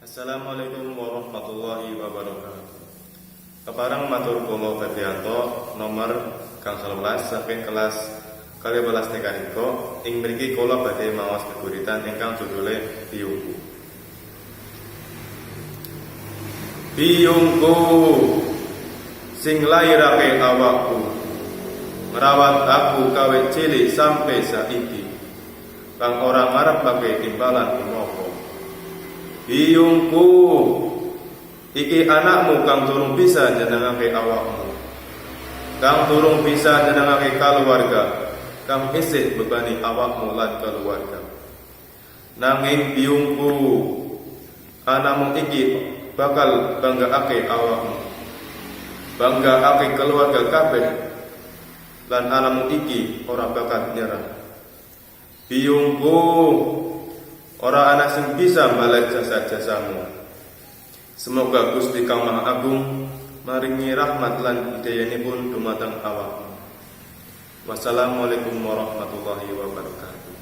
Assalamualaikum warahmatullahi wabarakatuh. Keparang matur kula Febrianto nomor kang 11 saking kelas 12 TK Iko ing mriki kula badhe maos geguritan ingkang judule Biyungku. Biyungku sing lairake awakku, ngrawat aku kawe cilik sampai saiki, kang ora ngarepake timbalan menapa. Biyungku iki anakmu kang durung bisa njenengake awakmu, kang durung bisa njenengake keluarga, kang isih bebani awakmu lan keluarga. Nanging biyungku, anakmu iki bakal banggaake awakmu, banggaake keluarga kabeh, lan anakmu iki ora bakal nyerah. Biyungku, ora ana sing bisa mbalas jasa-jasamu. Semoga Gusti Kang Maha Agung maringi rahmat lan hidayanipun dumateng awakmu. Wassalamualaikum warahmatullahi wabarakatuh.